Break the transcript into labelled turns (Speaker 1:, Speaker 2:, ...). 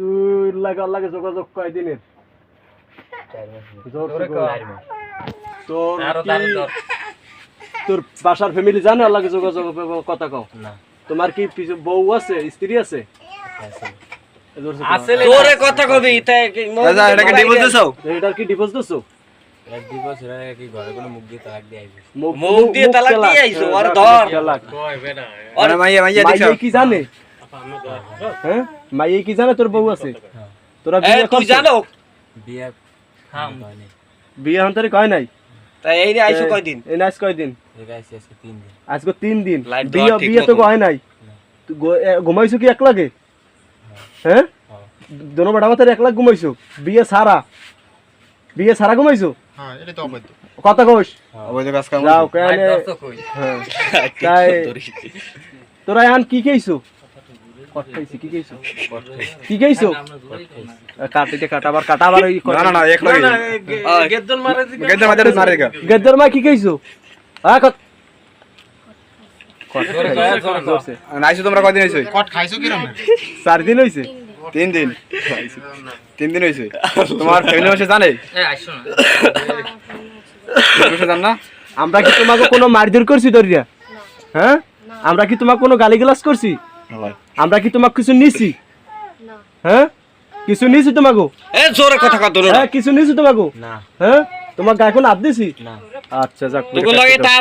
Speaker 1: তুই লাগে যোগাযোগ কয়দিনের?
Speaker 2: 4 মাস।
Speaker 1: তোর বাসার ফ্যামিলি জানে আল্লাহকে যোগাযোগ কথা কও
Speaker 2: না।
Speaker 1: তোমার কি বউ আছে, স্ত্রী আছে?
Speaker 3: তোরে কথা কবি তাই
Speaker 4: দাদা এটা কি ডিভোর্স দিছো?
Speaker 1: এটার কি ডিভোর্স দিছো?
Speaker 2: এক দিবস এরা কি ঘরে কোনো মুখ দিয়ে তালাক দিয়ে আইছে।
Speaker 3: মুখ দিয়ে তালাক দিয়ে আইছো আর ধর
Speaker 4: আরে মাইয়া দেখছো?
Speaker 1: মাইয়ে কি জানে? হ্যাঁ মাইয়ে কি জানে তোর বউ আছে? তোরা
Speaker 3: এ
Speaker 1: বিয়ে
Speaker 3: তুই
Speaker 1: করছিস?
Speaker 3: জানো
Speaker 2: বিয়ে হয়নি।
Speaker 1: বিয়ে হন্তরে কয় নাই?
Speaker 3: তাই এই রে আইছো কয়দিন?
Speaker 1: এই নাচ কয়দিন?
Speaker 2: এরা আইছে আজকে 3 দিন।
Speaker 1: আজকে 3 দিন।
Speaker 3: লাইট ধর
Speaker 1: বিয়ে
Speaker 3: ঠিক
Speaker 1: বিয়ে তো
Speaker 3: মতো।
Speaker 1: হয় নাই। তুই ঘুমাইছো কি এক লাগে? হ্যাঁ দোনো বেটা মাথায় এক লাখ ঘুমাইছো? বিয়ে সারা ঘুমাইছো?
Speaker 5: হ্যাঁ এটা তো অবৈধ।
Speaker 1: কথা কইস
Speaker 4: অবৈধ কাজ কাম
Speaker 1: যাও কেন? হ্যাঁ তাই তোরা এখন কি খাইছো? কট খাইছি কি খাইছো? কি খাইছো? কাটাবার ওই
Speaker 4: না এক লাগে
Speaker 3: গেদ্দন মারে দিকে
Speaker 4: গেদে মাঝে মারে গা
Speaker 1: গেদ্দর মা কি খাইছো? হ্যাঁ কত
Speaker 4: নাইছো তোমরা কয়দিন হইছে?
Speaker 5: কট খাইছো কি রকম?
Speaker 1: 4 দিন হইছে।
Speaker 4: 3 দিন 3 দিন হইছে। তোমার ফ্যামিলি মেম্বার জানে?
Speaker 2: আইছো না।
Speaker 4: তুমি জান না?
Speaker 1: আমরা কি তোমাকে কোনো মারধর করছি দরিয়া? হ্যাঁ আমরা কি তোমাকে কোনো গালিগালাজ করছি? আমরা কি তোমাকে কিছু নিছি? হ্যাঁ কিছু নিছি তোমাকে?
Speaker 3: এ জোরে কথা কত না
Speaker 1: হ্যাঁ কিছু নিছি তোমাকে?
Speaker 2: না।
Speaker 1: হ্যাঁ তোমার গায়ে কোনো হাত দিছি?
Speaker 2: না।
Speaker 1: আচ্ছা যাক
Speaker 3: তোকে লাগে তা